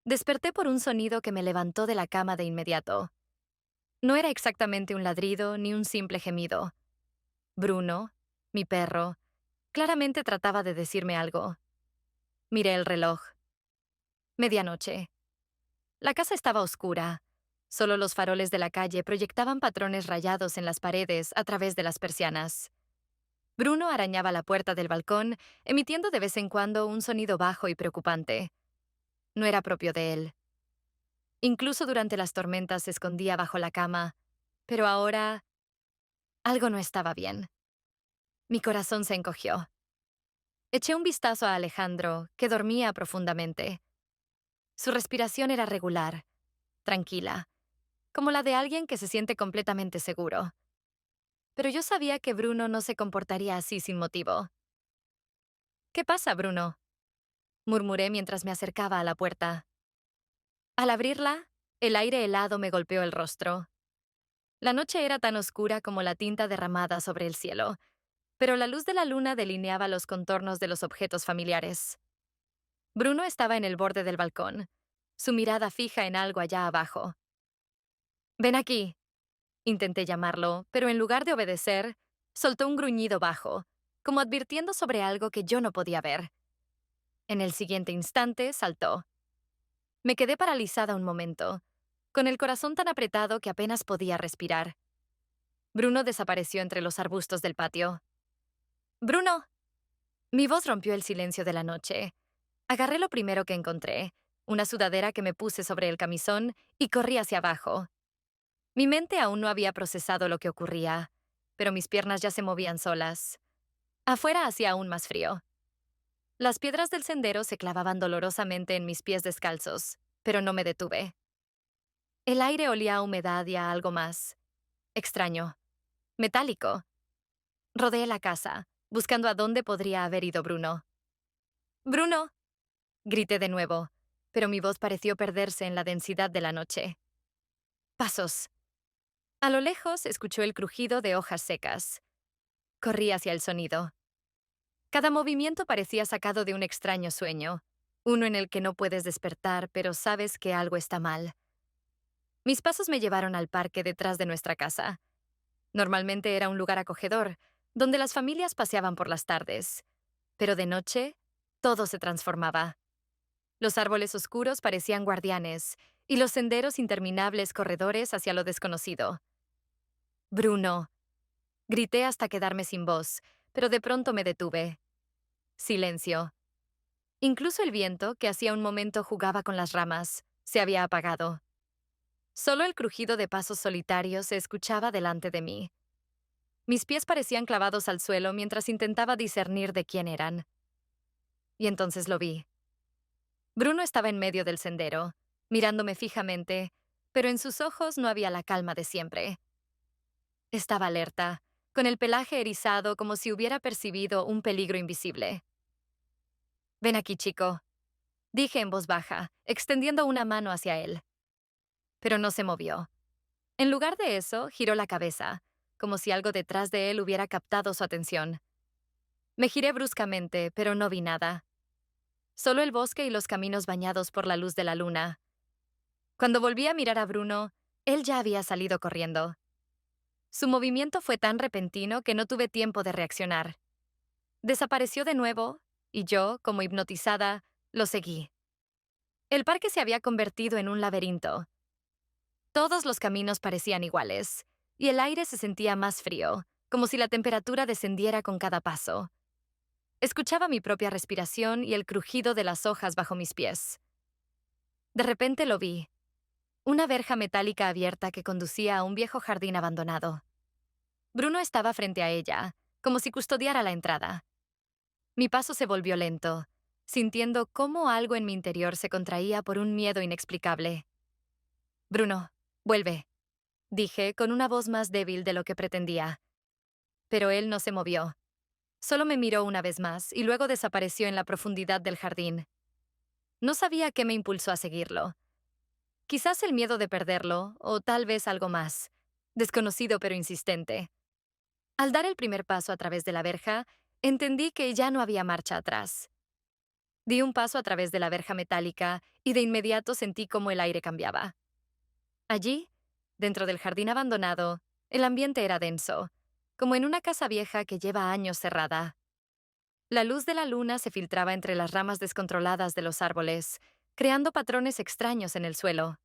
Desperté por un sonido que me levantó de la cama de inmediato. No era exactamente un ladrido ni un simple gemido. Bruno, mi perro, claramente trataba de decirme algo. Miré el reloj. Medianoche. La casa estaba oscura. Solo los faroles de la calle proyectaban patrones rayados en las paredes a través de las persianas. Bruno arañaba la puerta del balcón, emitiendo de vez en cuando un sonido bajo y preocupante. No era propio de él. Incluso durante las tormentas se escondía bajo la cama, pero ahora algo no estaba bien. Mi corazón se encogió. Eché un vistazo a Alejandro, que dormía profundamente. Su respiración era regular, tranquila, como la de alguien que se siente completamente seguro. Pero yo sabía que Bruno no se comportaría así sin motivo. ¿Qué pasa, Bruno?, murmuré mientras me acercaba a la puerta. Al abrirla, el aire helado me golpeó el rostro. La noche era tan oscura como la tinta derramada sobre el cielo, pero la luz de la luna delineaba los contornos de los objetos familiares. Bruno estaba en el borde del balcón, su mirada fija en algo allá abajo. «Ven aquí», intenté llamarlo, pero en lugar de obedecer, soltó un gruñido bajo, como advirtiendo sobre algo que yo no podía ver. En el siguiente instante, saltó. Me quedé paralizada un momento, con el corazón tan apretado que apenas podía respirar. Bruno desapareció entre los arbustos del patio. «¡Bruno!». Mi voz rompió el silencio de la noche. Agarré lo primero que encontré, una sudadera que me puse sobre el camisón, y corrí hacia abajo. Mi mente aún no había procesado lo que ocurría, pero mis piernas ya se movían solas. Afuera hacía aún más frío. Las piedras del sendero se clavaban dolorosamente en mis pies descalzos, pero no me detuve. El aire olía a humedad y a algo más. Extraño. Metálico. Rodeé la casa, buscando a dónde podría haber ido Bruno. «¡Bruno!», grité de nuevo, pero mi voz pareció perderse en la densidad de la noche. Pasos. A lo lejos escuchó el crujido de hojas secas. Corrí hacia el sonido. Cada movimiento parecía sacado de un extraño sueño, uno en el que no puedes despertar, pero sabes que algo está mal. Mis pasos me llevaron al parque detrás de nuestra casa. Normalmente era un lugar acogedor, donde las familias paseaban por las tardes. Pero de noche, todo se transformaba. Los árboles oscuros parecían guardianes, y los senderos interminables corredores hacia lo desconocido. «Bruno», grité hasta quedarme sin voz, pero de pronto me detuve. Silencio. Incluso el viento, que hacía un momento jugaba con las ramas, se había apagado. Solo el crujido de pasos solitarios se escuchaba delante de mí. Mis pies parecían clavados al suelo mientras intentaba discernir de quién eran. Y entonces lo vi. Bruno estaba en medio del sendero, mirándome fijamente, pero en sus ojos no había la calma de siempre. Estaba alerta, con el pelaje erizado como si hubiera percibido un peligro invisible. «Ven aquí, chico», dije en voz baja, extendiendo una mano hacia él. Pero no se movió. En lugar de eso, giró la cabeza, como si algo detrás de él hubiera captado su atención. Me giré bruscamente, pero no vi nada. Solo el bosque y los caminos bañados por la luz de la luna. Cuando volví a mirar a Bruno, él ya había salido corriendo. Su movimiento fue tan repentino que no tuve tiempo de reaccionar. Desapareció de nuevo, y yo, como hipnotizada, lo seguí. El parque se había convertido en un laberinto. Todos los caminos parecían iguales, y el aire se sentía más frío, como si la temperatura descendiera con cada paso. Escuchaba mi propia respiración y el crujido de las hojas bajo mis pies. De repente lo vi. Una verja metálica abierta que conducía a un viejo jardín abandonado. Bruno estaba frente a ella, como si custodiara la entrada. Mi paso se volvió lento, sintiendo cómo algo en mi interior se contraía por un miedo inexplicable. «Bruno, vuelve», dije con una voz más débil de lo que pretendía. Pero él no se movió. Solo me miró una vez más y luego desapareció en la profundidad del jardín. No sabía qué me impulsó a seguirlo. Quizás el miedo de perderlo, o tal vez algo más, desconocido pero insistente. Al dar el primer paso a través de la verja, entendí que ya no había marcha atrás. Di un paso a través de la verja metálica y de inmediato sentí cómo el aire cambiaba. Allí, dentro del jardín abandonado, el ambiente era denso, como en una casa vieja que lleva años cerrada. La luz de la luna se filtraba entre las ramas descontroladas de los árboles, creando patrones extraños en el suelo.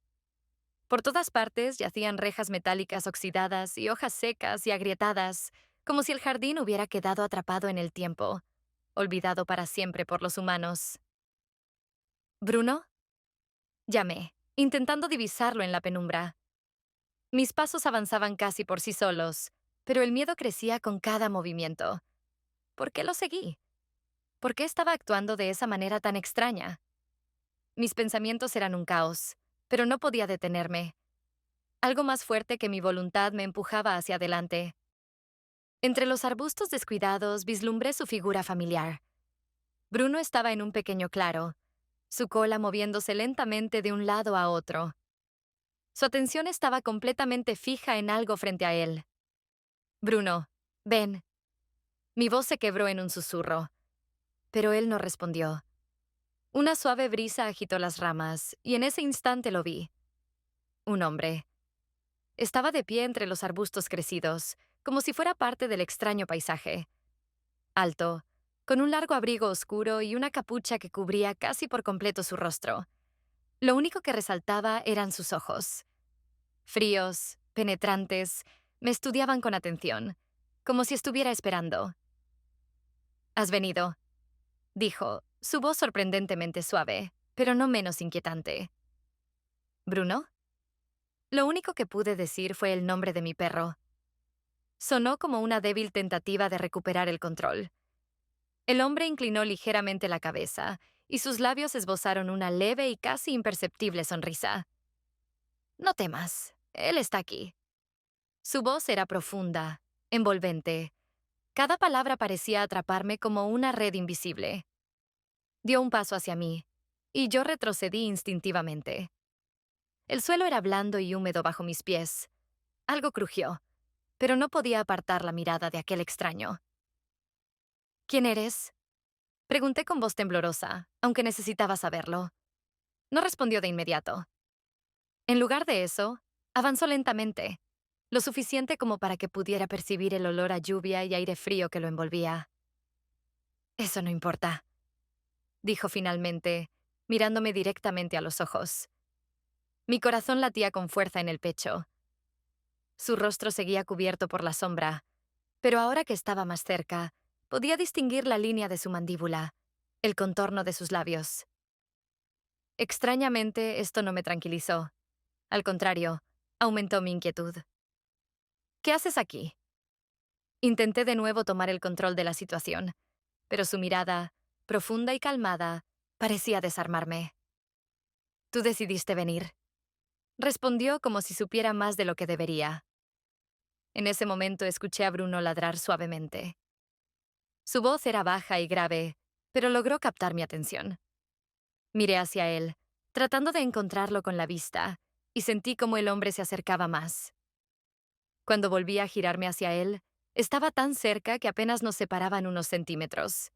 Por todas partes yacían rejas metálicas oxidadas y hojas secas y agrietadas, como si el jardín hubiera quedado atrapado en el tiempo, olvidado para siempre por los humanos. ¿Bruno? Llamé, intentando divisarlo en la penumbra. Mis pasos avanzaban casi por sí solos, pero el miedo crecía con cada movimiento. ¿Por qué lo seguí? ¿Por qué estaba actuando de esa manera tan extraña? Mis pensamientos eran un caos, pero no podía detenerme. Algo más fuerte que mi voluntad me empujaba hacia adelante. Entre los arbustos descuidados vislumbré su figura familiar. Bruno estaba en un pequeño claro, su cola moviéndose lentamente de un lado a otro. Su atención estaba completamente fija en algo frente a él. Bruno, ven. Mi voz se quebró en un susurro, pero él no respondió. Una suave brisa agitó las ramas, y en ese instante lo vi. Un hombre. Estaba de pie entre los arbustos crecidos, como si fuera parte del extraño paisaje. Alto, con un largo abrigo oscuro y una capucha que cubría casi por completo su rostro. Lo único que resaltaba eran sus ojos. Fríos, penetrantes, me estudiaban con atención, como si estuviera esperando. «Has venido», dijo, su voz sorprendentemente suave, pero no menos inquietante. «¿Bruno?» Lo único que pude decir fue el nombre de mi perro. Sonó como una débil tentativa de recuperar el control. El hombre inclinó ligeramente la cabeza, y sus labios esbozaron una leve y casi imperceptible sonrisa. «No temas, él está aquí». Su voz era profunda, envolvente. Cada palabra parecía atraparme como una red invisible. Dio un paso hacia mí, y yo retrocedí instintivamente. El suelo era blando y húmedo bajo mis pies. Algo crujió, pero no podía apartar la mirada de aquel extraño. «¿Quién eres?», pregunté con voz temblorosa, aunque necesitaba saberlo. No respondió de inmediato. En lugar de eso, avanzó lentamente, lo suficiente como para que pudiera percibir el olor a lluvia y aire frío que lo envolvía. «Eso no importa», dijo finalmente, mirándome directamente a los ojos. Mi corazón latía con fuerza en el pecho. Su rostro seguía cubierto por la sombra, pero ahora que estaba más cerca, podía distinguir la línea de su mandíbula, el contorno de sus labios. Extrañamente, esto no me tranquilizó. Al contrario, aumentó mi inquietud. «¿Qué haces aquí?». Intenté de nuevo tomar el control de la situación, pero su mirada, profunda y calmada, parecía desarmarme. «Tú decidiste venir», respondió como si supiera más de lo que debería. En ese momento escuché a Bruno ladrar suavemente. Su voz era baja y grave, pero logró captar mi atención. Miré hacia él, tratando de encontrarlo con la vista, y sentí como el hombre se acercaba más. Cuando volví a girarme hacia él, estaba tan cerca que apenas nos separaban unos centímetros.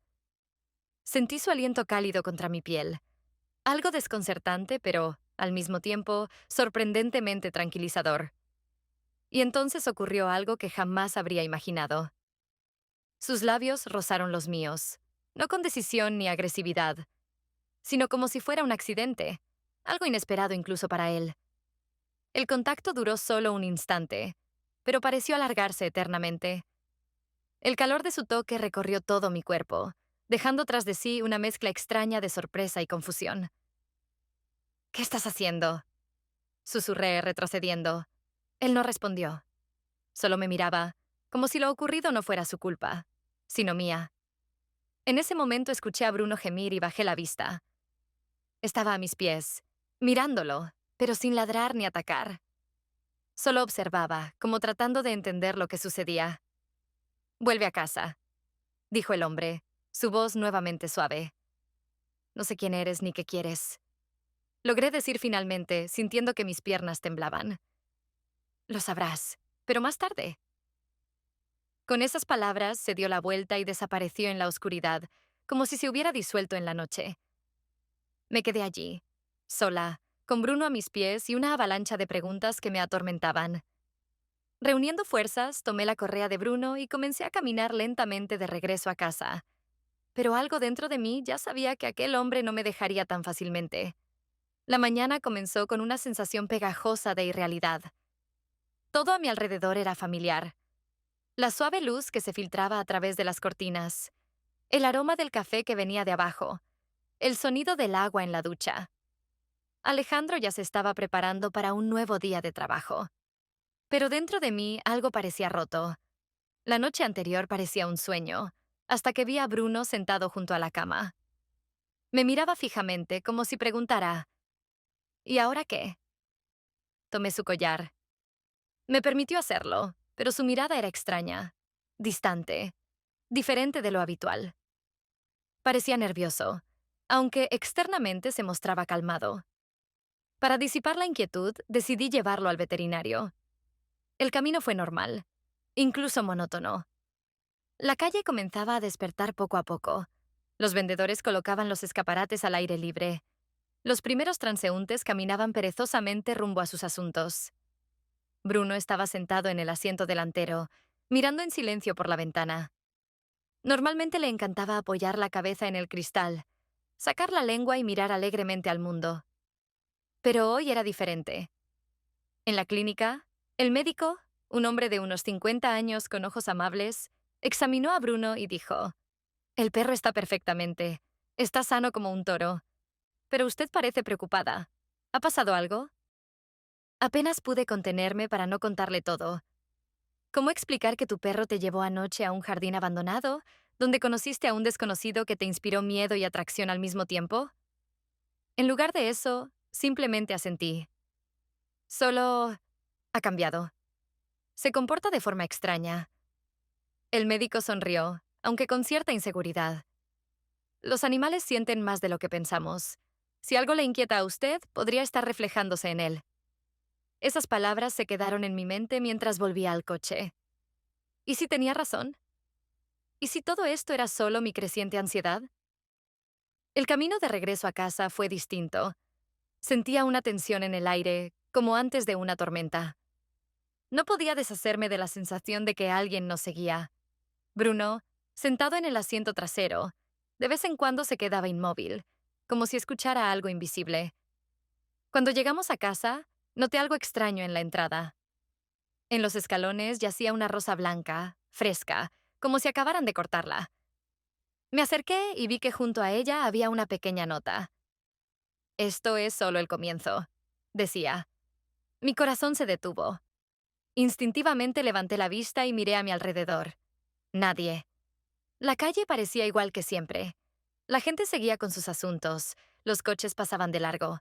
Sentí su aliento cálido contra mi piel, algo desconcertante, pero, al mismo tiempo, sorprendentemente tranquilizador. Y entonces ocurrió algo que jamás habría imaginado. Sus labios rozaron los míos, no con decisión ni agresividad, sino como si fuera un accidente, algo inesperado incluso para él. El contacto duró solo un instante, pero pareció alargarse eternamente. El calor de su toque recorrió todo mi cuerpo, dejando tras de sí una mezcla extraña de sorpresa y confusión. «¿Qué estás haciendo?», susurré, retrocediendo. Él no respondió. Solo me miraba, como si lo ocurrido no fuera su culpa, sino mía. En ese momento escuché a Bruno gemir y bajé la vista. Estaba a mis pies, mirándolo, pero sin ladrar ni atacar. Solo observaba, como tratando de entender lo que sucedía. «Vuelve a casa», dijo el hombre, su voz nuevamente suave. «No sé quién eres ni qué quieres». Logré decir finalmente, sintiendo que mis piernas temblaban. «Lo sabrás, pero más tarde». Con esas palabras se dio la vuelta y desapareció en la oscuridad, como si se hubiera disuelto en la noche. Me quedé allí, sola, con Bruno a mis pies y una avalancha de preguntas que me atormentaban. Reuniendo fuerzas, tomé la correa de Bruno y comencé a caminar lentamente de regreso a casa. Pero algo dentro de mí ya sabía que aquel hombre no me dejaría tan fácilmente. La mañana comenzó con una sensación pegajosa de irrealidad. Todo a mi alrededor era familiar. La suave luz que se filtraba a través de las cortinas, el aroma del café que venía de abajo, el sonido del agua en la ducha. Alejandro ya se estaba preparando para un nuevo día de trabajo. Pero dentro de mí algo parecía roto. La noche anterior parecía un sueño, hasta que vi a Bruno sentado junto a la cama. Me miraba fijamente, como si preguntara, ¿y ahora qué? Tomé su collar. Me permitió hacerlo, pero su mirada era extraña, distante, diferente de lo habitual. Parecía nervioso, aunque externamente se mostraba calmado. Para disipar la inquietud, decidí llevarlo al veterinario. El camino fue normal, incluso monótono. La calle comenzaba a despertar poco a poco. Los vendedores colocaban los escaparates al aire libre. Los primeros transeúntes caminaban perezosamente rumbo a sus asuntos. Bruno estaba sentado en el asiento delantero, mirando en silencio por la ventana. Normalmente le encantaba apoyar la cabeza en el cristal, sacar la lengua y mirar alegremente al mundo. Pero hoy era diferente. En la clínica, el médico, un hombre de unos 50 años con ojos amables, examinó a Bruno y dijo: «El perro está perfectamente. Está sano como un toro. Pero usted parece preocupada. ¿Ha pasado algo?» Apenas pude contenerme para no contarle todo. ¿Cómo explicar que tu perro te llevó anoche a un jardín abandonado, donde conociste a un desconocido que te inspiró miedo y atracción al mismo tiempo? En lugar de eso, simplemente asentí. Solo ha cambiado. Se comporta de forma extraña. El médico sonrió, aunque con cierta inseguridad. Los animales sienten más de lo que pensamos. Si algo le inquieta a usted, podría estar reflejándose en él. Esas palabras se quedaron en mi mente mientras volvía al coche. ¿Y si tenía razón? ¿Y si todo esto era solo mi creciente ansiedad? El camino de regreso a casa fue distinto. Sentía una tensión en el aire, como antes de una tormenta. No podía deshacerme de la sensación de que alguien nos seguía. Bruno, sentado en el asiento trasero, de vez en cuando se quedaba inmóvil, como si escuchara algo invisible. Cuando llegamos a casa, noté algo extraño en la entrada. En los escalones yacía una rosa blanca, fresca, como si acabaran de cortarla. Me acerqué y vi que junto a ella había una pequeña nota. «Esto es solo el comienzo», decía. Mi corazón se detuvo. Instintivamente levanté la vista y miré a mi alrededor. Nadie. La calle parecía igual que siempre. La gente seguía con sus asuntos. Los coches pasaban de largo.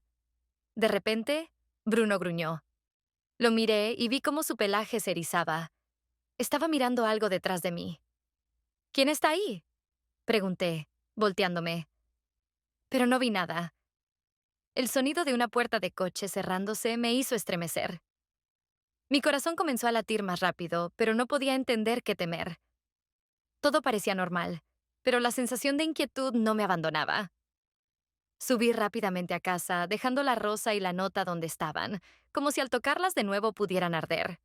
De repente, Bruno gruñó. Lo miré y vi cómo su pelaje se erizaba. Estaba mirando algo detrás de mí. «¿Quién está ahí?», pregunté, volteándome. Pero no vi nada. El sonido de una puerta de coche cerrándose me hizo estremecer. Mi corazón comenzó a latir más rápido, pero no podía entender qué temer. Todo parecía normal, pero la sensación de inquietud no me abandonaba. Subí rápidamente a casa, dejando la rosa y la nota donde estaban, como si al tocarlas de nuevo pudieran arder.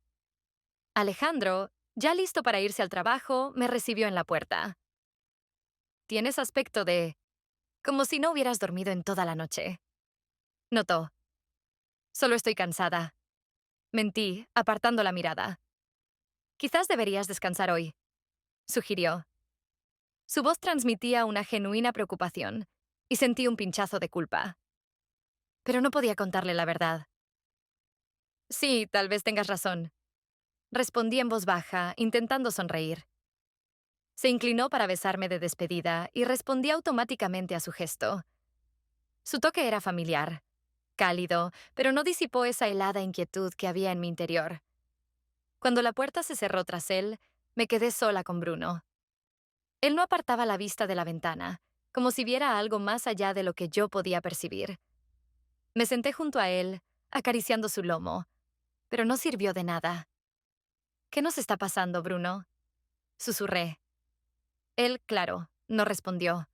Alejandro, ya listo para irse al trabajo, me recibió en la puerta. «Tienes aspecto de... como si no hubieras dormido en toda la noche», notó. «Solo estoy cansada». Mentí, apartando la mirada. «Quizás deberías descansar hoy», sugirió. Su voz transmitía una genuina preocupación, y sentí un pinchazo de culpa. Pero no podía contarle la verdad. «Sí, tal vez tengas razón», respondí en voz baja, intentando sonreír. Se inclinó para besarme de despedida y respondí automáticamente a su gesto. Su toque era familiar, cálido, pero no disipó esa helada inquietud que había en mi interior. Cuando la puerta se cerró tras él, me quedé sola con Bruno. Él no apartaba la vista de la ventana, como si viera algo más allá de lo que yo podía percibir. Me senté junto a él, acariciando su lomo, pero no sirvió de nada. «¿Qué nos está pasando, Bruno?», susurré. Él, claro, no respondió.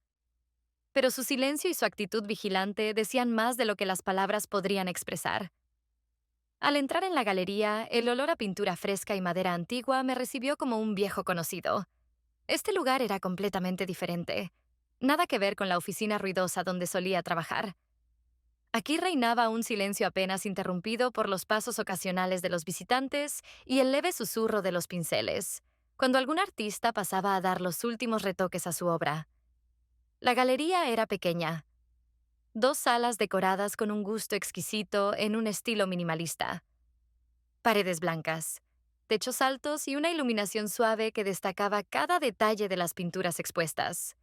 pero su silencio y su actitud vigilante decían más de lo que las palabras podrían expresar. Al entrar en la galería, el olor a pintura fresca y madera antigua me recibió como un viejo conocido. Este lugar era completamente diferente. Nada que ver con la oficina ruidosa donde solía trabajar. Aquí reinaba un silencio apenas interrumpido por los pasos ocasionales de los visitantes y el leve susurro de los pinceles, cuando algún artista pasaba a dar los últimos retoques a su obra. La galería era pequeña. Dos salas decoradas con un gusto exquisito en un estilo minimalista. Paredes blancas, techos altos y una iluminación suave que destacaba cada detalle de las pinturas expuestas.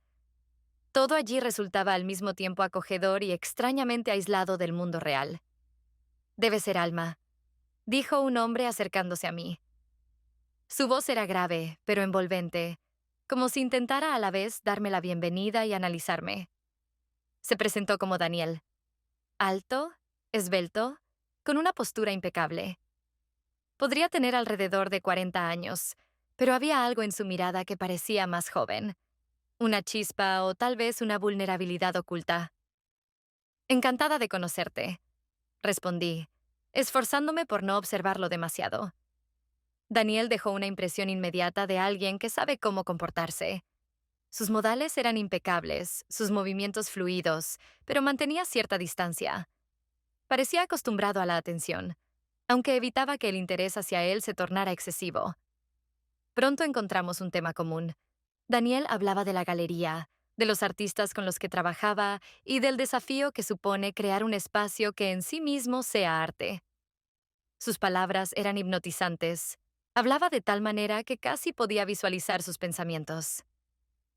Todo allí resultaba al mismo tiempo acogedor y extrañamente aislado del mundo real. Debe ser Alma, dijo un hombre acercándose a mí. Su voz era grave, pero envolvente, como si intentara a la vez darme la bienvenida y analizarme. Se presentó como Daniel, alto, esbelto, con una postura impecable. Podría tener alrededor de 40 años, pero había algo en su mirada que parecía más joven. Una chispa o tal vez una vulnerabilidad oculta. Encantada de conocerte, respondí, esforzándome por no observarlo demasiado. Daniel dejó una impresión inmediata de alguien que sabe cómo comportarse. Sus modales eran impecables, sus movimientos fluidos, pero mantenía cierta distancia. Parecía acostumbrado a la atención, aunque evitaba que el interés hacia él se tornara excesivo. Pronto encontramos un tema común. Daniel hablaba de la galería, de los artistas con los que trabajaba y del desafío que supone crear un espacio que en sí mismo sea arte. Sus palabras eran hipnotizantes. Hablaba de tal manera que casi podía visualizar sus pensamientos.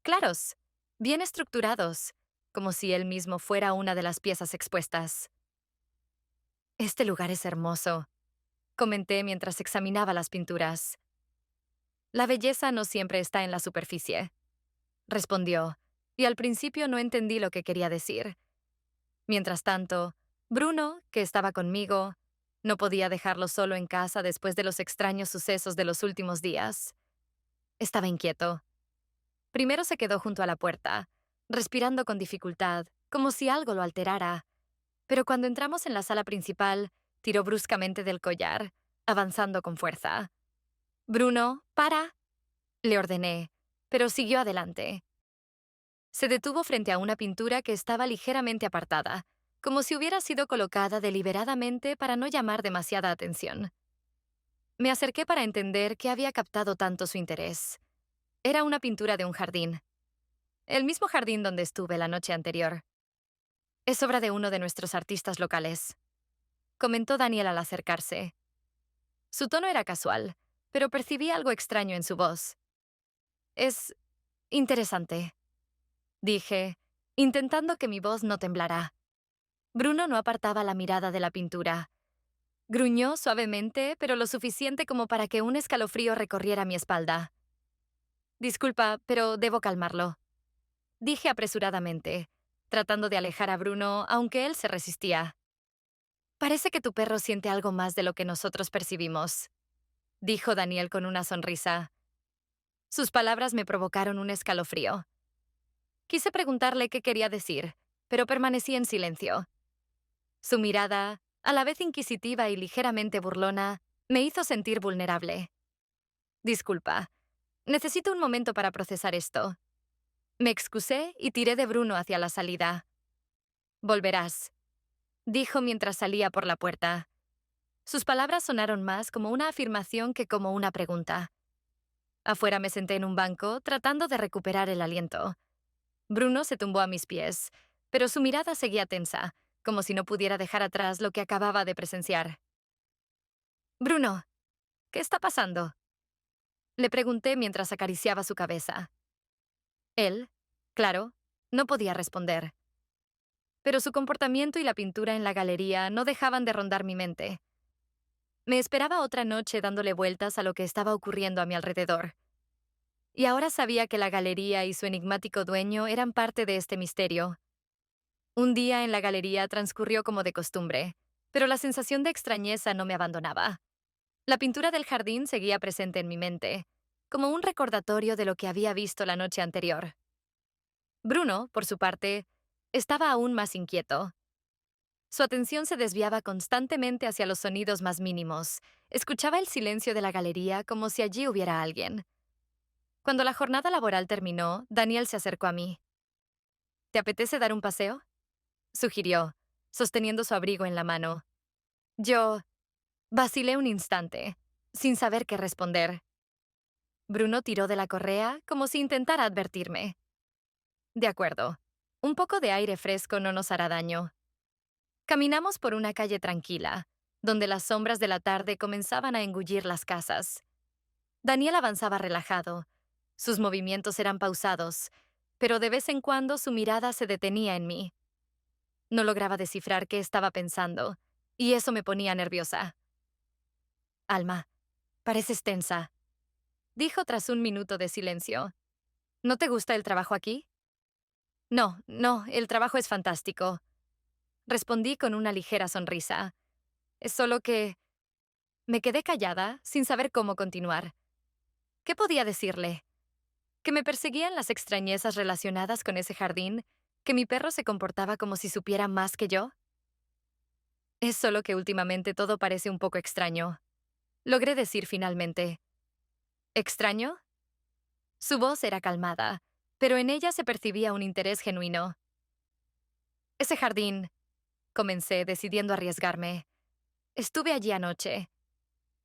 Claros, bien estructurados, como si él mismo fuera una de las piezas expuestas. Este lugar es hermoso, comenté mientras examinaba las pinturas. La belleza no siempre está en la superficie, respondió, y al principio no entendí lo que quería decir. Mientras tanto, Bruno, que estaba conmigo, no podía dejarlo solo en casa después de los extraños sucesos de los últimos días. Estaba inquieto. Primero se quedó junto a la puerta, respirando con dificultad, como si algo lo alterara. Pero cuando entramos en la sala principal, tiró bruscamente del collar, avanzando con fuerza. «Bruno, para», le ordené, pero siguió adelante. Se detuvo frente a una pintura que estaba ligeramente apartada, como si hubiera sido colocada deliberadamente para no llamar demasiada atención. Me acerqué para entender qué había captado tanto su interés. Era una pintura de un jardín. El mismo jardín donde estuve la noche anterior. Es obra de uno de nuestros artistas locales, comentó Daniel al acercarse. Su tono era casual, pero percibí algo extraño en su voz. Es interesante, dije, intentando que mi voz no temblara. Bruno no apartaba la mirada de la pintura. Gruñó suavemente, pero lo suficiente como para que un escalofrío recorriera mi espalda. Disculpa, pero debo calmarlo, dije apresuradamente, tratando de alejar a Bruno, aunque él se resistía. Parece que tu perro siente algo más de lo que nosotros percibimos, dijo Daniel con una sonrisa. Sus palabras me provocaron un escalofrío. Quise preguntarle qué quería decir, pero permanecí en silencio. Su mirada, a la vez inquisitiva y ligeramente burlona, me hizo sentir vulnerable. Disculpa, necesito un momento para procesar esto. Me excusé y tiré de Bruno hacia la salida. Volverás, dijo mientras salía por la puerta. Sus palabras sonaron más como una afirmación que como una pregunta. Afuera me senté en un banco, tratando de recuperar el aliento. Bruno se tumbó a mis pies, pero su mirada seguía tensa, como si no pudiera dejar atrás lo que acababa de presenciar. «Bruno, ¿qué está pasando?», le pregunté mientras acariciaba su cabeza. Él, claro, no podía responder. Pero su comportamiento y la pintura en la galería no dejaban de rondar mi mente. Me esperaba otra noche dándole vueltas a lo que estaba ocurriendo a mi alrededor. Y ahora sabía que la galería y su enigmático dueño eran parte de este misterio. Un día en la galería transcurrió como de costumbre, pero la sensación de extrañeza no me abandonaba. La pintura del jardín seguía presente en mi mente, como un recordatorio de lo que había visto la noche anterior. Bruno, por su parte, Estaba aún más inquieto. Su atención se desviaba constantemente hacia los sonidos más mínimos. Escuchaba el silencio de la galería como si allí hubiera alguien. Cuando la jornada laboral terminó, Daniel se acercó a mí. ¿Te apetece dar un paseo? Sugirió, sosteniendo su abrigo en la mano. Yo vacilé un instante, sin saber qué responder. Bruno tiró de la correa como si intentara advertirme. De acuerdo. Un poco de aire fresco no nos hará daño. Caminamos por una calle tranquila, donde las sombras de la tarde comenzaban a engullir las casas. Daniel avanzaba relajado. Sus movimientos eran pausados, pero de vez en cuando su mirada se detenía en mí. No lograba descifrar qué estaba pensando, y eso me ponía nerviosa. Alma, pareces tensa, dijo tras un minuto de silencio. ¿No te gusta el trabajo aquí? No, no, el trabajo es fantástico. Respondí con una ligera sonrisa. Es solo que me quedé callada, sin saber cómo continuar. ¿Qué podía decirle? ¿Que me perseguían las extrañezas relacionadas con ese jardín? ¿Que mi perro se comportaba como si supiera más que yo? Es solo que últimamente todo parece un poco extraño. Logré decir finalmente. ¿Extraño? Su voz era calmada, pero en ella se percibía un interés genuino. Ese jardín, comencé, decidiendo arriesgarme. Estuve allí anoche.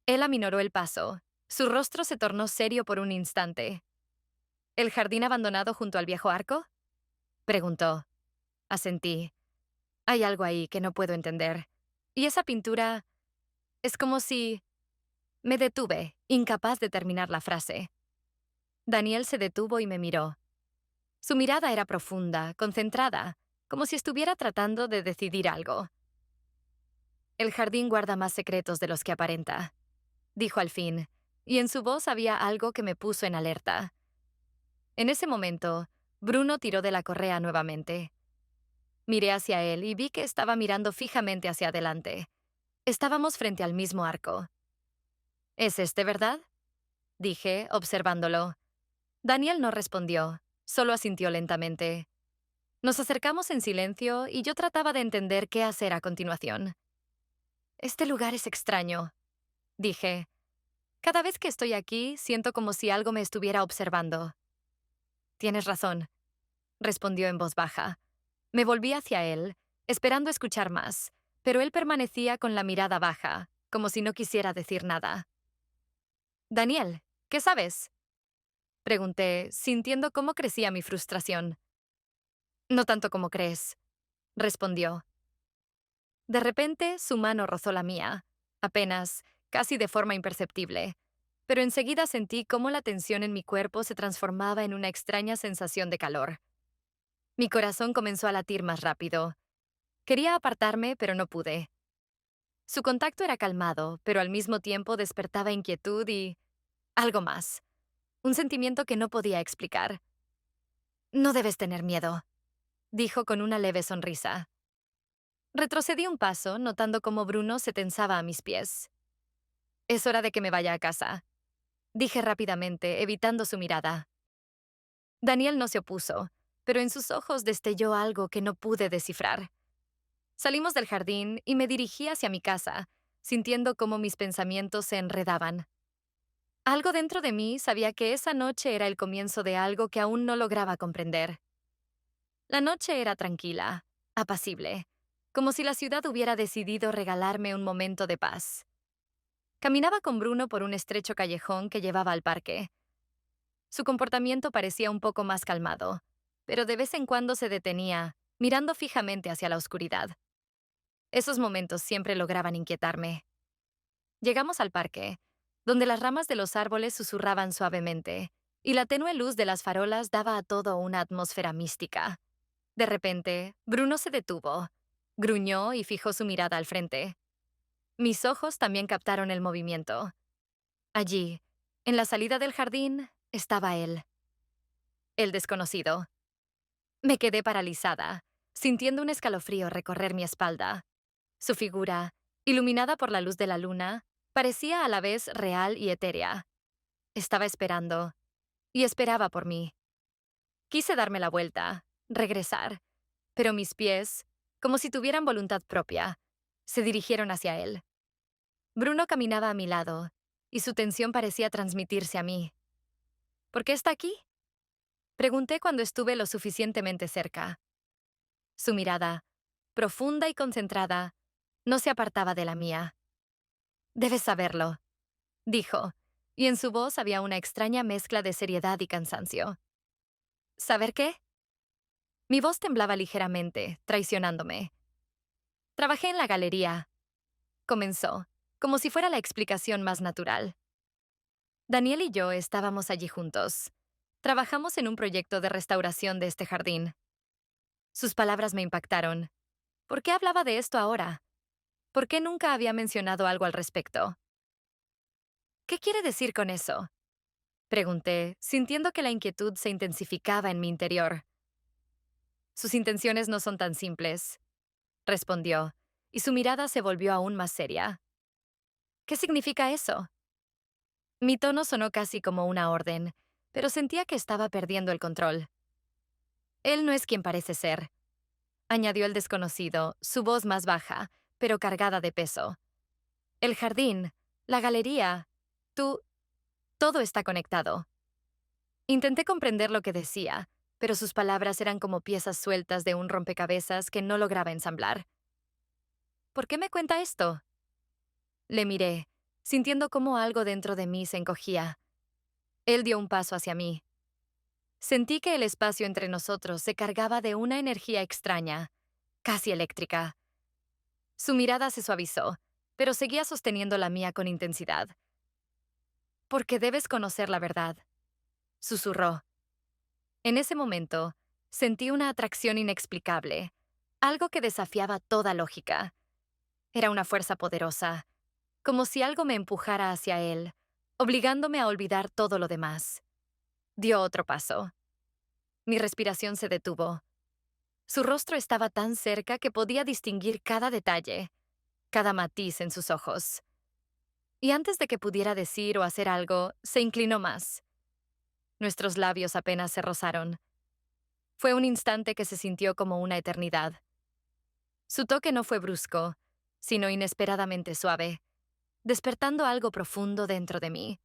Él aminoró el paso. Su rostro se tornó serio por un instante. ¿El jardín abandonado junto al viejo arco? Preguntó. Asentí. Hay algo ahí que no puedo entender. Y esa pintura es como si... Me detuve, incapaz de terminar la frase. Daniel se detuvo y me miró. Su mirada era profunda, concentrada, como si estuviera tratando de decidir algo. El jardín guarda más secretos de los que aparenta, dijo al fin, y en su voz había algo que me puso en alerta. En ese momento, Bruno tiró de la correa nuevamente. Miré hacia él y vi que estaba mirando fijamente hacia adelante. Estábamos frente al mismo arco. ¿Es este, verdad? Dije, observándolo. Daniel no respondió, solo asintió lentamente. Nos acercamos en silencio y yo trataba de entender qué hacer a continuación. Este lugar es extraño, dije. Cada vez que estoy aquí, siento como si algo me estuviera observando. Tienes razón, respondió en voz baja. Me volví hacia él, esperando escuchar más, pero él permanecía con la mirada baja, como si no quisiera decir nada. Daniel, ¿qué sabes? Pregunté, sintiendo cómo crecía mi frustración. No tanto como crees, respondió. De repente, su mano rozó la mía, apenas, casi de forma imperceptible, pero enseguida sentí cómo la tensión en mi cuerpo se transformaba en una extraña sensación de calor. Mi corazón comenzó a latir más rápido. Quería apartarme, pero no pude. Su contacto era calmado, pero al mismo tiempo despertaba inquietud y... algo más. Un sentimiento que no podía explicar. No debes tener miedo, dijo con una leve sonrisa. Retrocedí un paso, notando cómo Bruno se tensaba a mis pies. Es hora de que me vaya a casa, dije rápidamente, evitando su mirada. Daniel no se opuso, pero en sus ojos destelló algo que no pude descifrar. Salimos del jardín y me dirigí hacia mi casa, sintiendo cómo mis pensamientos se enredaban. Algo dentro de mí sabía que esa noche era el comienzo de algo que aún no lograba comprender. La noche era tranquila, apacible, como si la ciudad hubiera decidido regalarme un momento de paz. Caminaba con Bruno por un estrecho callejón que llevaba al parque. Su comportamiento parecía un poco más calmado, pero de vez en cuando se detenía, mirando fijamente hacia la oscuridad. Esos momentos siempre lograban inquietarme. Llegamos al parque, donde las ramas de los árboles susurraban suavemente, y la tenue luz de las farolas daba a todo una atmósfera mística. De repente, Bruno se detuvo, gruñó y fijó su mirada al frente. Mis ojos también captaron el movimiento. Allí, en la salida del jardín, estaba él. El desconocido. Me quedé paralizada, sintiendo un escalofrío recorrer mi espalda. Su figura, iluminada por la luz de la luna, parecía a la vez real y etérea. Estaba esperando, y esperaba por mí. Quise darme la vuelta, regresar, pero mis pies, como si tuvieran voluntad propia, se dirigieron hacia él. Bruno caminaba a mi lado, y su tensión parecía transmitirse a mí. ¿Por qué está aquí? Pregunté cuando estuve lo suficientemente cerca. Su mirada, profunda y concentrada, no se apartaba de la mía. Debes saberlo, dijo, y en su voz había una extraña mezcla de seriedad y cansancio. ¿Saber qué? Mi voz temblaba ligeramente, traicionándome. Trabajé en la galería, comenzó, como si fuera la explicación más natural. Daniel y yo estábamos allí juntos. Trabajamos en un proyecto de restauración de este jardín. Sus palabras me impactaron. ¿Por qué hablaba de esto ahora? ¿Por qué nunca había mencionado algo al respecto? ¿Qué quiere decir con eso? Pregunté, sintiendo que la inquietud se intensificaba en mi interior. Sus intenciones no son tan simples, respondió, y su mirada se volvió aún más seria. ¿Qué significa eso? Mi tono sonó casi como una orden, pero sentía que estaba perdiendo el control. Él no es quien parece ser, añadió el desconocido, su voz más baja, pero cargada de peso. El jardín, la galería, tú, todo está conectado. Intenté comprender lo que decía, pero sus palabras eran como piezas sueltas de un rompecabezas que no lograba ensamblar. ¿Por qué me cuenta esto? Le miré, sintiendo cómo algo dentro de mí se encogía. Él dio un paso hacia mí. Sentí que el espacio entre nosotros se cargaba de una energía extraña, casi eléctrica. Su mirada se suavizó, pero seguía sosteniendo la mía con intensidad. Porque debes conocer la verdad, susurró. En ese momento, sentí una atracción inexplicable, algo que desafiaba toda lógica. Era una fuerza poderosa, como si algo me empujara hacia él, obligándome a olvidar todo lo demás. Dio otro paso. Mi respiración se detuvo. Su rostro estaba tan cerca que podía distinguir cada detalle, cada matiz en sus ojos. Y antes de que pudiera decir o hacer algo, se inclinó más. Nuestros labios apenas se rozaron. Fue un instante que se sintió como una eternidad. Su toque no fue brusco, sino inesperadamente suave, despertando algo profundo dentro de mí.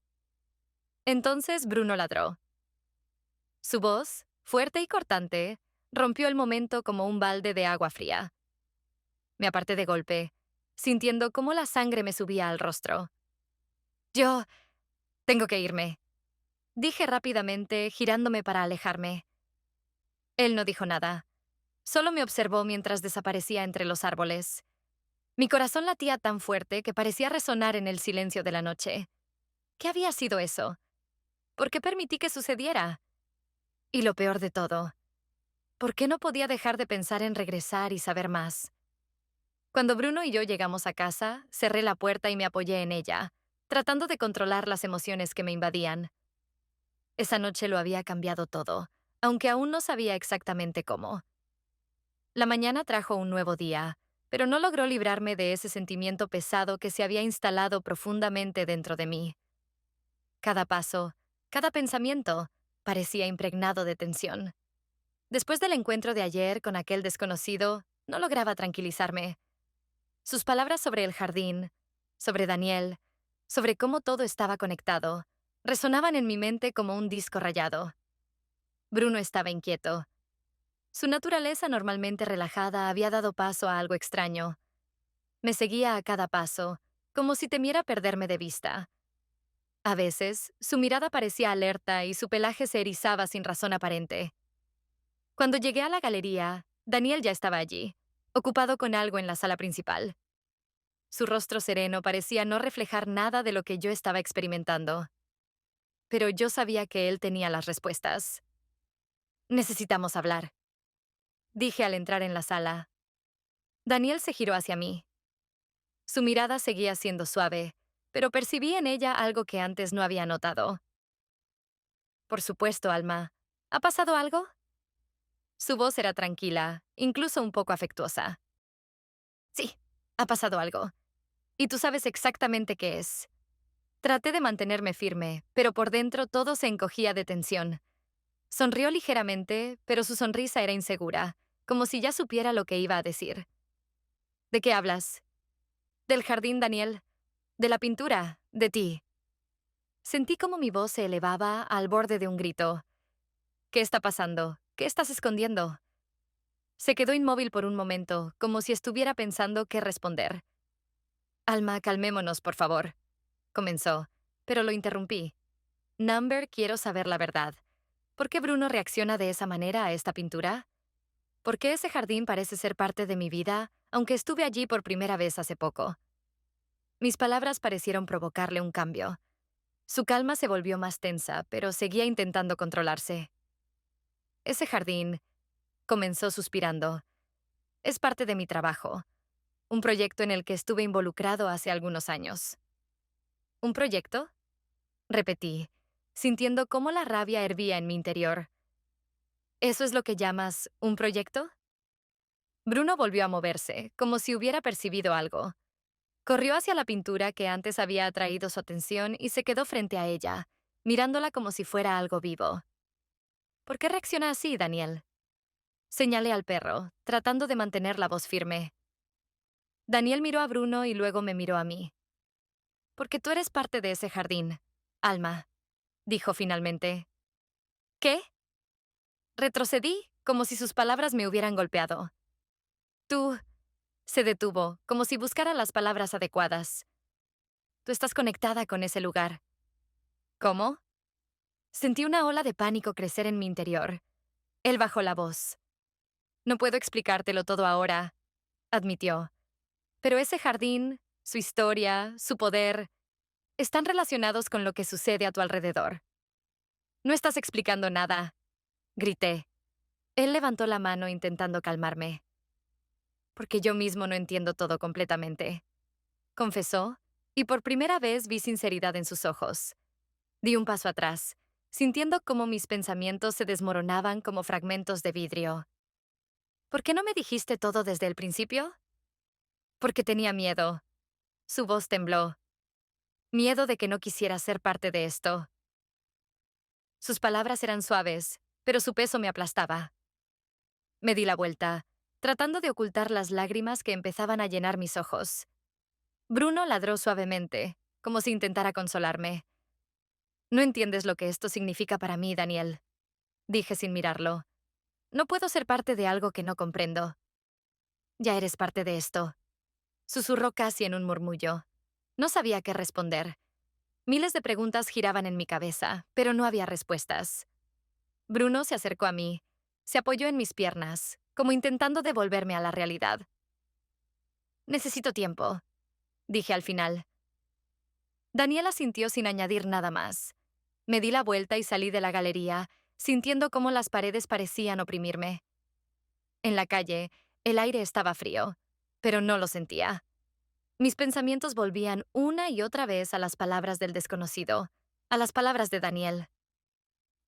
Entonces Bruno ladró. Su voz, fuerte y cortante, rompió el momento como un balde de agua fría. Me aparté de golpe, sintiendo cómo la sangre me subía al rostro. Yo tengo que irme, dije rápidamente, girándome para alejarme. Él no dijo nada. Solo me observó mientras desaparecía entre los árboles. Mi corazón latía tan fuerte que parecía resonar en el silencio de la noche. ¿Qué había sido eso? ¿Por qué permití que sucediera? Y lo peor de todo, ¿por qué no podía dejar de pensar en regresar y saber más? Cuando Bruno y yo llegamos a casa, cerré la puerta y me apoyé en ella, tratando de controlar las emociones que me invadían. Esa noche lo había cambiado todo, aunque aún no sabía exactamente cómo. La mañana trajo un nuevo día, pero no logró librarme de ese sentimiento pesado que se había instalado profundamente dentro de mí. Cada paso, cada pensamiento, parecía impregnado de tensión. Después del encuentro de ayer con aquel desconocido, no lograba tranquilizarme. Sus palabras sobre el jardín, sobre Daniel, sobre cómo todo estaba conectado, resonaban en mi mente como un disco rayado. Bruno estaba inquieto. Su naturaleza normalmente relajada había dado paso a algo extraño. Me seguía a cada paso, como si temiera perderme de vista. A veces, su mirada parecía alerta y su pelaje se erizaba sin razón aparente. Cuando llegué a la galería, Daniel ya estaba allí, ocupado con algo en la sala principal. Su rostro sereno parecía no reflejar nada de lo que yo estaba experimentando. Pero yo sabía que él tenía las respuestas. Necesitamos hablar, dije al entrar en la sala. Daniel se giró hacia mí. Su mirada seguía siendo suave, pero percibí en ella algo que antes no había notado. Por supuesto, Alma. ¿Ha pasado algo? Su voz era tranquila, incluso un poco afectuosa. Sí, ha pasado algo. Y tú sabes exactamente qué es. Traté de mantenerme firme, pero por dentro todo se encogía de tensión. Sonrió ligeramente, pero su sonrisa era insegura, como si ya supiera lo que iba a decir. ¿De qué hablas? Del jardín, Daniel. De la pintura. De ti. Sentí como mi voz se elevaba al borde de un grito. ¿Qué está pasando? ¿Qué estás escondiendo? Se quedó inmóvil por un momento, como si estuviera pensando qué responder. Alma, calmémonos, por favor, comenzó, pero lo interrumpí. Number, quiero saber la verdad. ¿Por qué Bruno reacciona de esa manera a esta pintura? ¿Por qué ese jardín parece ser parte de mi vida, aunque estuve allí por primera vez hace poco? Mis palabras parecieron provocarle un cambio. Su calma se volvió más tensa, pero seguía intentando controlarse. Ese jardín, comenzó suspirando, es parte de mi trabajo, un proyecto en el que estuve involucrado hace algunos años. ¿Un proyecto? Repetí, sintiendo cómo la rabia hervía en mi interior. ¿Eso es lo que llamas un proyecto? Bruno volvió a moverse, como si hubiera percibido algo. Corrió hacia la pintura que antes había atraído su atención y se quedó frente a ella, mirándola como si fuera algo vivo. ¿Por qué reacciona así, Daniel? Señalé al perro, tratando de mantener la voz firme. Daniel miró a Bruno y luego me miró a mí. Porque tú eres parte de ese jardín, Alma, dijo finalmente. ¿Qué? Retrocedí, como si sus palabras me hubieran golpeado. Tú... Se detuvo, como si buscara las palabras adecuadas. Tú estás conectada con ese lugar. ¿Cómo? Sentí una ola de pánico crecer en mi interior. Él bajó la voz. No puedo explicártelo todo ahora, admitió. Pero ese jardín, su historia, su poder, están relacionados con lo que sucede a tu alrededor. No estás explicando nada, grité. Él levantó la mano intentando calmarme. Porque yo mismo no entiendo todo completamente, confesó, y por primera vez vi sinceridad en sus ojos. Di un paso atrás, sintiendo cómo mis pensamientos se desmoronaban como fragmentos de vidrio. ¿Por qué no me dijiste todo desde el principio? Porque tenía miedo. Su voz tembló. Miedo de que no quisiera ser parte de esto. Sus palabras eran suaves, pero su peso me aplastaba. Me di la vuelta, tratando de ocultar las lágrimas que empezaban a llenar mis ojos. Bruno ladró suavemente, como si intentara consolarme. No entiendes lo que esto significa para mí, Daniel, dije sin mirarlo. No puedo ser parte de algo que no comprendo. Ya eres parte de esto, susurró casi en un murmullo. No sabía qué responder. Miles de preguntas giraban en mi cabeza, pero no había respuestas. Bruno se acercó a mí, se apoyó en mis piernas, como intentando devolverme a la realidad. Necesito tiempo, dije al final. Daniela sintió sin añadir nada más. Me di la vuelta y salí de la galería, sintiendo cómo las paredes parecían oprimirme. En la calle, el aire estaba frío, pero no lo sentía. Mis pensamientos volvían una y otra vez a las palabras del desconocido, a las palabras de Daniel.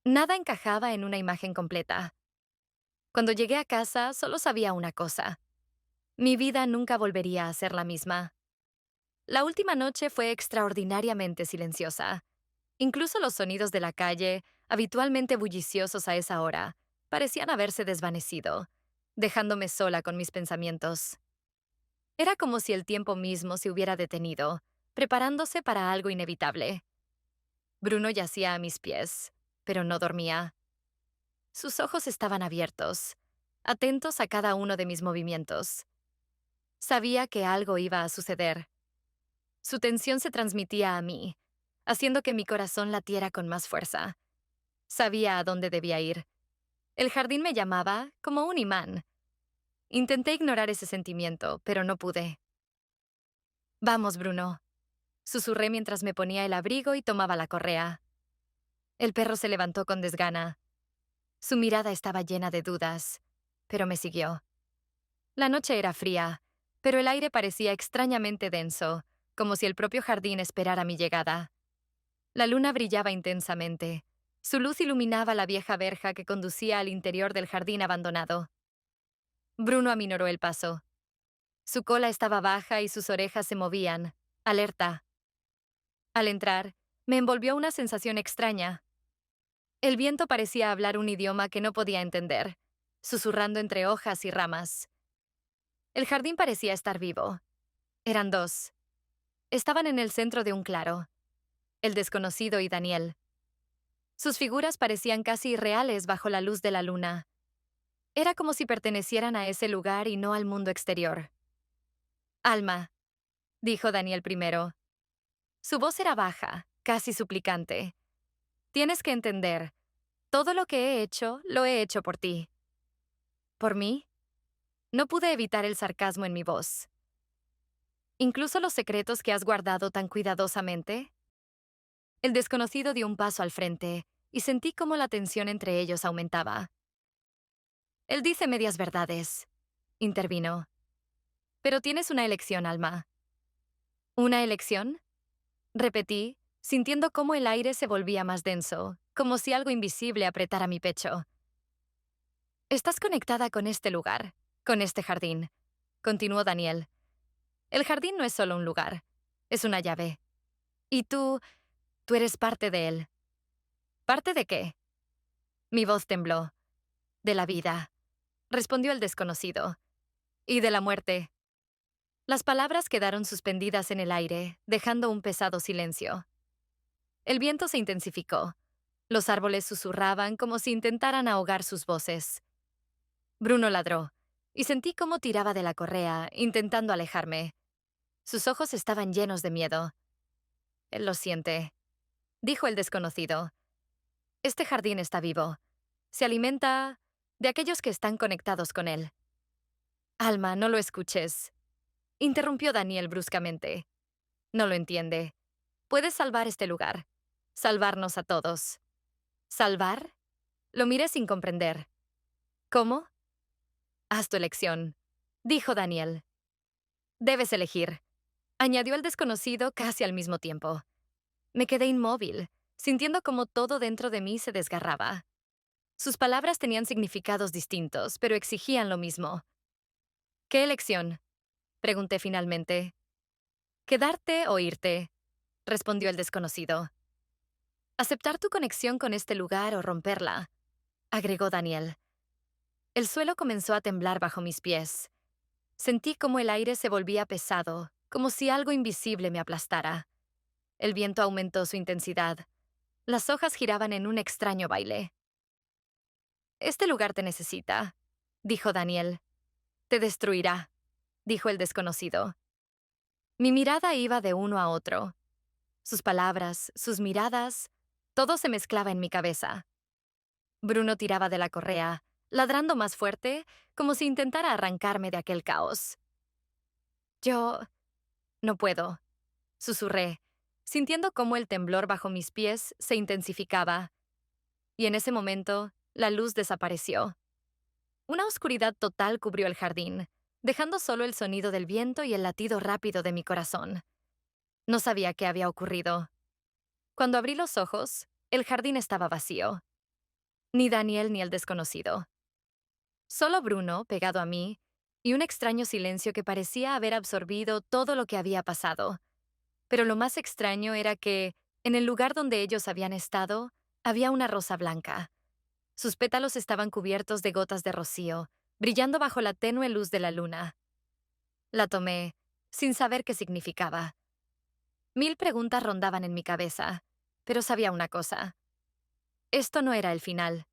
Nada encajaba en una imagen completa. Cuando llegué a casa, solo sabía una cosa. Mi vida nunca volvería a ser la misma. La última noche fue extraordinariamente silenciosa. Incluso los sonidos de la calle, habitualmente bulliciosos a esa hora, parecían haberse desvanecido, dejándome sola con mis pensamientos. Era como si el tiempo mismo se hubiera detenido, preparándose para algo inevitable. Bruno yacía a mis pies, pero no dormía. Sus ojos estaban abiertos, atentos a cada uno de mis movimientos. Sabía que algo iba a suceder. Su tensión se transmitía a mí, haciendo que mi corazón latiera con más fuerza. Sabía a dónde debía ir. El jardín me llamaba como un imán. Intenté ignorar ese sentimiento, pero no pude. Vamos, Bruno, susurré mientras me ponía el abrigo y tomaba la correa. El perro se levantó con desgana. Su mirada estaba llena de dudas, pero me siguió. La noche era fría, pero el aire parecía extrañamente denso, como si el propio jardín esperara mi llegada. La luna brillaba intensamente. Su luz iluminaba la vieja verja que conducía al interior del jardín abandonado. Bruno aminoró el paso. Su cola estaba baja y sus orejas se movían, alerta. Al entrar, me envolvió una sensación extraña. El viento parecía hablar un idioma que no podía entender. susurrando entre hojas y ramas. El jardín parecía estar vivo. Eran dos. Estaban en el centro de un claro, el desconocido y Daniel. Sus figuras parecían casi irreales bajo la luz de la luna. Era como si pertenecieran a ese lugar y no al mundo exterior. Alma, dijo Daniel primero. Su voz era baja, casi suplicante. Tienes que entender, todo lo que he hecho, lo he hecho por ti. ¿Por mí? No pude evitar el sarcasmo en mi voz. ¿Incluso los secretos que has guardado tan cuidadosamente? El desconocido dio un paso al frente, y sentí cómo la tensión entre ellos aumentaba. Él dice medias verdades, intervino. Pero tienes una elección, Alma. ¿Una elección? Repetí, sintiendo cómo el aire se volvía más denso, como si algo invisible apretara mi pecho. Estás conectada con este lugar, con este jardín, continuó Daniel. El jardín no es solo un lugar, es una llave. Y tú eres parte de él. ¿Parte de qué? Mi voz tembló. De la vida, respondió el desconocido. Y de la muerte. Las palabras quedaron suspendidas en el aire, dejando un pesado silencio. El viento se intensificó. Los árboles susurraban como si intentaran ahogar sus voces. Bruno ladró, y sentí cómo tiraba de la correa, intentando alejarme. Sus ojos estaban llenos de miedo. Él lo siente, dijo el desconocido. Este jardín está vivo. Se alimenta de aquellos que están conectados con él. Alma, no lo escuches, interrumpió Daniel bruscamente. No lo entiende. Puedes salvar este lugar. Salvarnos a todos. ¿Salvar? Lo miré sin comprender. ¿Cómo? Haz tu elección, dijo Daniel. Debes elegir, añadió el desconocido casi al mismo tiempo. Me quedé inmóvil, sintiendo como todo dentro de mí se desgarraba. Sus palabras tenían significados distintos, pero exigían lo mismo. ¿Qué elección? Pregunté finalmente. Quedarte o irte, respondió el desconocido. Aceptar tu conexión con este lugar o romperla, agregó Daniel. El suelo comenzó a temblar bajo mis pies. Sentí como el aire se volvía pesado, como si algo invisible me aplastara. El viento aumentó su intensidad. Las hojas giraban en un extraño baile. Este lugar te necesita, dijo Daniel. Te destruirá, dijo el desconocido. Mi mirada iba de uno a otro. Sus palabras, sus miradas, todo se mezclaba en mi cabeza. Bruno tiraba de la correa, ladrando más fuerte, como si intentara arrancarme de aquel caos. Yo... no puedo, susurré, sintiendo cómo el temblor bajo mis pies se intensificaba. Y en ese momento, la luz desapareció. Una oscuridad total cubrió el jardín, dejando solo el sonido del viento y el latido rápido de mi corazón. No sabía qué había ocurrido. Cuando abrí los ojos, el jardín estaba vacío. Ni Daniel ni el desconocido. Solo Bruno, pegado a mí, y un extraño silencio que parecía haber absorbido todo lo que había pasado. Pero lo más extraño era que, en el lugar donde ellos habían estado, había una rosa blanca. Sus pétalos estaban cubiertos de gotas de rocío, brillando bajo la tenue luz de la luna. La tomé, sin saber qué significaba. Mil preguntas rondaban en mi cabeza, pero sabía una cosa. Esto no era el final.